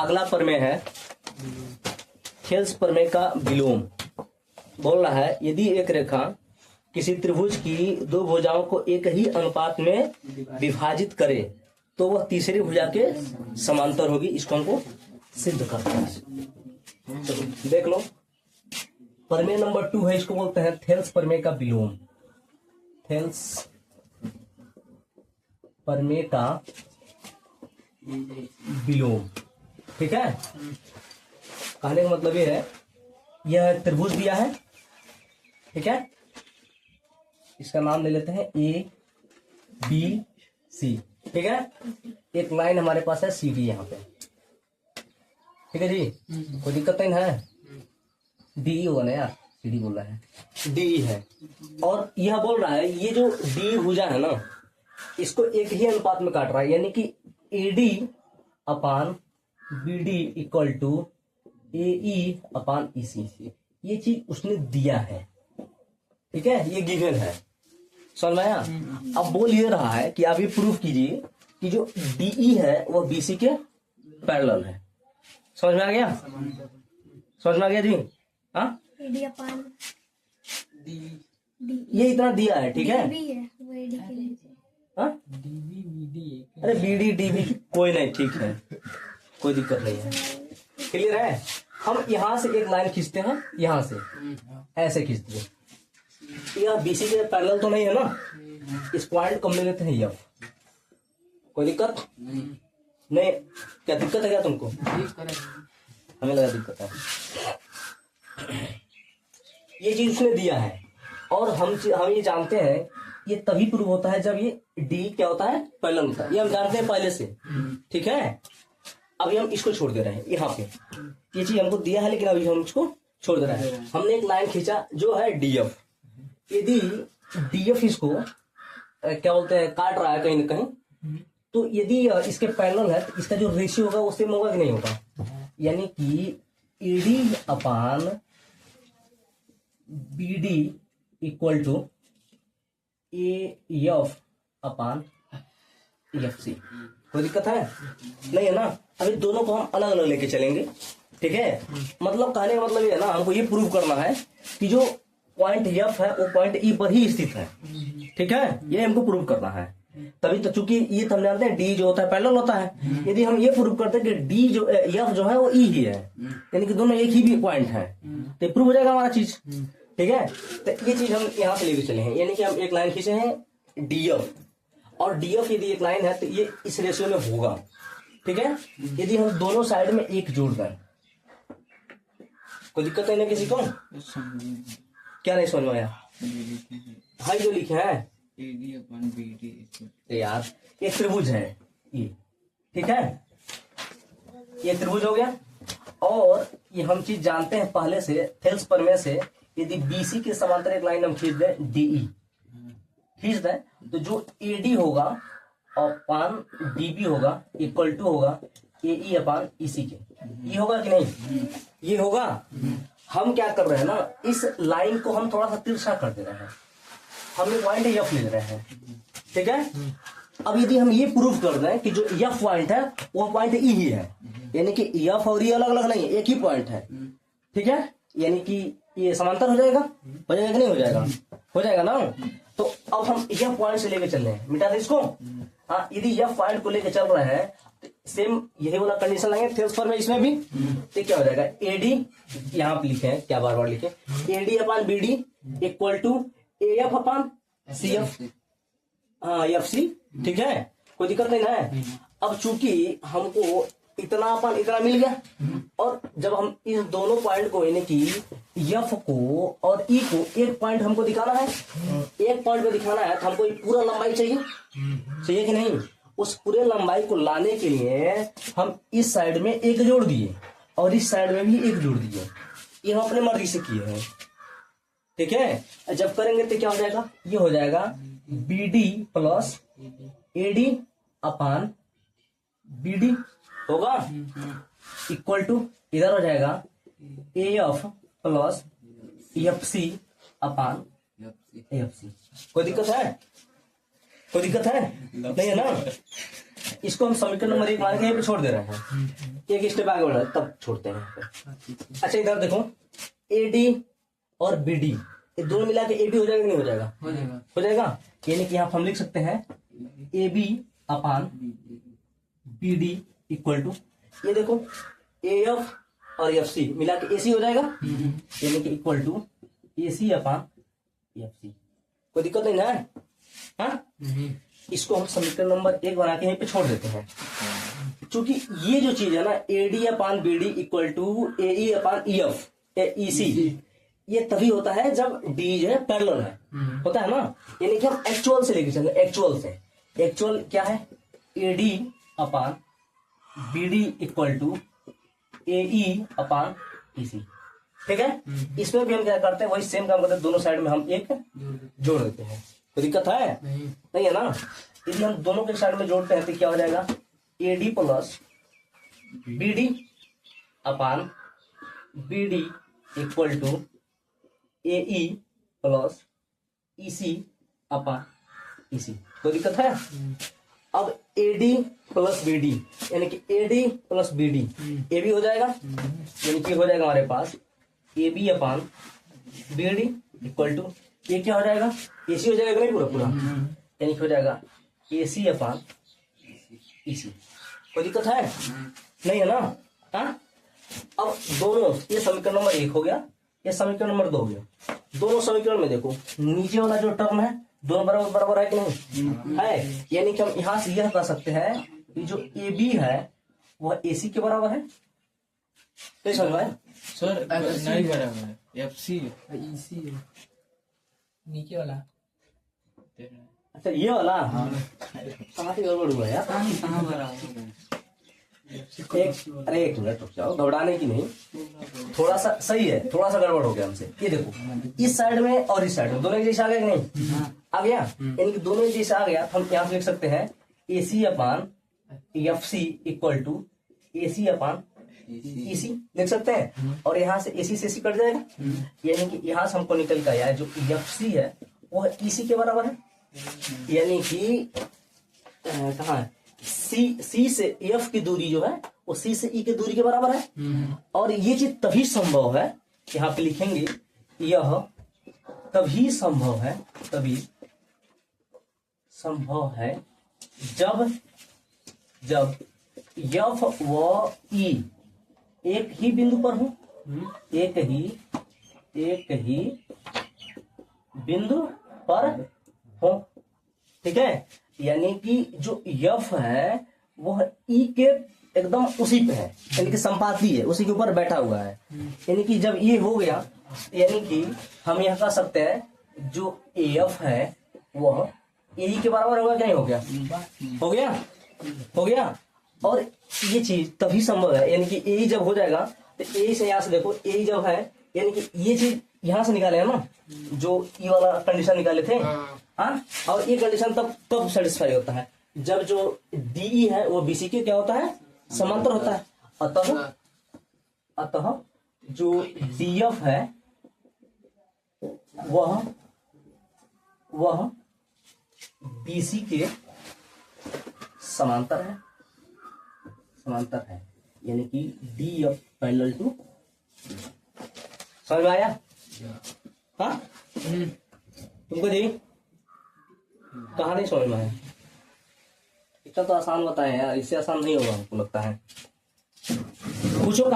अगला प्रमेय है थेल्स प्रमेय का विलोम। बोल रहा है यदि एक रेखा किसी त्रिभुज की दो भुजाओं को एक ही अनुपात में विभाजित करे तो वह तीसरी भुजा के समांतर होगी। इसको हमको सिद्ध करना है। चलो देख लो, प्रमेय नंबर 2 है, इसको बोलते हैं थेल्स प्रमेय का विलोम। थेल्स प्रमेय का विलोम, ठीक है। कहने का मतलब ये है, यह त्रिभुज दिया है, ठीक है। इसका नाम ले लेते हैं ए बी सी, ठीक है। एक लाइन हमारे पास है सी डी यहाँ पे, ठीक है जी। कोई दिक्कत नहीं है, डी होगा ना यार, सी डी बोल रहा है, डी है। और यह बोल रहा है ये जो डी भुजा है ना, इसको एक ही अनुपात में काट रहा है, यानी कि A D upon B D equal to A E upon E C. ये चीज उसने दिया है, ठीक है, ये गिवन है, समझ में आया। अब बोल ये रहा है कि आप ये प्रूफ कीजिए कि जो डीई है वह बीसी के पैरेलल है। समझ में आ गया? समझ में आ गया जी? हाँ, ये इतना दिया है, ठीक है। हाँ? अरे बीडी डीबी कोई नहीं, ठीक है, कोई दिक्कत नहीं है, क्लियर है। हम यहां से एक लाइन खींचते हैं, यहां से ऐसे खींच दिए, यह बीसी के पैरेलल तो नहीं है ना, इस पॉइंट को हम ले लेते हैं एफ। कोई दिक्कत नहीं? क्या दिक्कत है क्या तुमको? हमें लगा दिक्कत है। ये चीज उसने दिया है, और हम ये जानते हैं ये तभी प्रूव होता है जब ये डी क्या होता है, पैरेलल होता है। ये हम जानते हैं पहले से, ठीक है। अभी हम इसको छोड़ दे रहे हैं यहाँ पे, ये चीज हमको दिया है, लेकिन अभी हम इसको छोड़ दे रहे हैं। हमने एक लाइन खींचा जो है डीएफ। यदि डीएफ इसको क्या बोलते हैं, काट रहा है कहीं ना कहीं, तो यदि इसके पैरेलल है तो इसका जो रेशियो होगा वो सेम होगा कि नहीं होगा, यानी कि A D upon B D equal to A F upon F C. कोई दिक्कत है नहीं है ना। अभी दोनों को हम अलग अलग लेके चलेंगे, ठीक है। मतलब कहने का मतलब ये है ना, हमको ये प्रूव करना है कि जो पॉइंट एफ है वो पॉइंट ई पर ही स्थित है, ठीक है। ये हमको प्रूव करना है। तभी तो, चूंकि ये तो हम जानते हैं डी जो होता है पैरेलल होता है। यदि हम ये प्रूव करते हैं कि डी जो एफ जो है वो ई ही है, यानी कि दोनों एक ही भी पॉइंट है, तो प्रूव हो जाएगा हमारा चीज, ठीक है। तो ये चीज हम यहाँ से लेके चले हैं, यानी कि हम एक लाइन खींचे हैं डीएफ, और डीएफ यदि एक लाइन है तो ये इस रेशियो में होगा, ठीक है। यदि हम दोनों साइड में एक जोड़ दें, कोई दिक्कत नहीं किसी को? क्या नहीं समझ में आया? हाई जो लिखे हैं यार, ये त्रिभुज है ये, ठीक है। ये त्रिभुज हो गया, और ये हम चीज जानते हैं पहले से थेल्स प्रमेय से, यदि बीसी के समांतर एक लाइन हम खींच दें डीई, खींच दें, तो जो एडी होगा अपान डीबी होगा इक्वल टू होगा एई अपान ईसी के। ये होगा कि नहीं? ये होगा। हम क्या कर रहे हैं ना, इस लाइन को हम थोड़ा सा तिरछा कर दे रहे हैं, हम एक पॉइंट एफ ले रहे हैं, ठीक है। अब यदि हम ये प्रूफ कर दें कि जो एफ पॉइंट है वो पॉइंट ई ही है, यानी कि एफ और ई अलग अलग नहीं है, एक ही पॉइंट है, ठीक है। यानी कि ये समांतर हो जाएगा, हो जाएगा कि नहीं हो जाएगा? हो जाएगा ना। तो अब हम यह पॉइंट से लेके चल रहे हैं, मिटा दे इसको। हाँ, यदि यह पॉइंट को लेके चल रहे हैं तो सेम यही वाला कंडीशन लाएंगे थेल्स प्रमेय इसमें भी, तो क्या हो जाएगा, एडी यहाँ पे लिखे हैं, क्या बार बार लिखे, A D upon B D equal to A F upon C F, हाँ एफ सी, ठीक है। कोई दिक्कत नहीं है। अब चूंकि हमको इतना अपन इतना मिल गया, और जब हम इस दोनों पॉइंट को, यानी कि एफ को और ई को एक पॉइंट हमको दिखाना है, एक पॉइंट पे दिखाना है, तो हमको पूरा लंबाई चाहिए, चाहिए कि नहीं? उस पूरे लंबाई को लाने के लिए हम इस साइड में एक जोड़ दिए और इस साइड में भी एक जोड़ दिए, ये हम अपने मर्जी से किए हैं, ठीक है। जब करेंगे तो क्या हो जाएगा, ये हो जाएगा B D plus A D upon B D होगा इक्वल टू, इधर हो जाएगा A F plus F C upon F C. कोई दिक्कत है? कोई दिक्कत है नहीं है ना? इसको हम समीकरण नंबर 1 मान के यहीं पे छोड़ दे रहे हैं, एक स्टेप आगे बढ़ रहा है तब छोड़ते हैं। अच्छा इधर देखो, AD और BD ये दोनों मिला के AB हो जाएगा नहीं हो जाएगा? हो जाएगा। यानी कि यहाँ हम लिख सकते हैं AB upon BD equal to, ये देखो AF और FC मिला के AC हो जाएगा, यानी कि equal to AC upon FC। कोई दिक्कत नहीं ना है? हाँ? इसको हम समीकरण नंबर 1 बना के यहीं पे छोड़ देते हैं, क्योंकि ये जो चीज है ना AD upon BD equal to AE upon EF EC, ये तभी होता है जब D जो है पैरेलल है, होता है ना। यानी कि हम एक्चुअल से लेके चलेंगे, एक्चुअल से। एक्चुअल क्या है? AD upon BD equal to AE upon EC, ठीक है। इसमें भी हम क्या करते हैं, वही सेम काम करते हैं, दोनों साइड में हम एक जोड़ देते हैं। तो दिक्कत है? नहीं है ना। यदि हम दोनों के साइड में जोड़ते हैं तो क्या हो जाएगा? AD plus BD upon BD equal to AE plus EC upon EC। कोई दिक्कत है? अब AD प्लस BD यानी कि AD प्लस BD AB हो जाएगा, यानी कि हो जाएगा हमारे पास AB upon BD equal to, ये क्या हो जाएगा? AC हो जाएगा नहीं पूरा पूरा, यानी कि हो जाएगा AC अपान EC। कोई दिक्कत है? नहीं है ना। हाँ, अब दोनों, ये समीकरण नंबर 1 हो गया, ये समीकरण नंबर 2 हो गया। दोनों समीकरण में देखो नीचे वाला जो टर्म है दोनों बराबर बराबर है कि नहीं है? यानी कि हम यहां से यह कह सकते हैं कि जो AB है वह AC के बराबर है। क्या समझ में? सर नहीं बराबर है, FC EC नीचे वाला। अच्छा ये वाला, कहाँ से गड़बड़ हुआ यार? कहाँ बराबर? अरे एक मिनट रुक जाओ, घबराने की नहीं, थोड़ा सा सही है, थोड़ा सा गड़बड़ हो गया हमसे। ये देखो इस साइड में और इस साइड में दोनों एक जैसा आ गया कि नहीं? आ गया, यानी कि दोनों एक जैसा आ गया। हम यहाँ से लिख सकते हैं AC upon FC equal to AC upon EC लिख सकते हैं, और यहाँ से AC से AC कट जाएगा, यानी कि यहाँ से हमको निकल कर आया जो FC है वह EC के बराबर है। यानी कि कहाँ है? C से F की दूरी जो है वो C से E की दूरी के बराबर है। और ये चीज तभी संभव है, यहाँ पे लिखेंगे यह तभी संभव है, तभी संभव है जब F व E एक ही बिंदु पर हो, एक ही बिंदु पर हो, ठीक है। यानी कि जो F है वह E के एकदम उसी पे है, यानी कि संपाती है, उसी के ऊपर बैठा हुआ है। यानी कि जब ये हो गया, यानी कि हम यह कह सकते हैं जो AF है वह AE के बराबर होगा कि नहीं? हो गया, हो गया, हो गया। और ये चीज तभी संभव है, यानी कि AE जब हो जाएगा तो AE से यहाँ से देखो AE जब है, यानी कि ये चीज यहाँ से निकाले है ना, जो E वाला कंडीशन निकाले थे, हाँ, और ये कंडीशन तब सेटिस्फाई होता है जब जो DE है वो BC के क्या होता है? समांतर होता है। अतः जो DF है वह BC के समांतर है, यानी कि DF पैरेलल टू। समझ में आया? हाँ, तुमको जी कहा नहीं समझ में आया? इतना तो आसान बताया यार, इससे आसान नहीं होगा हमको लगता है। पूछो।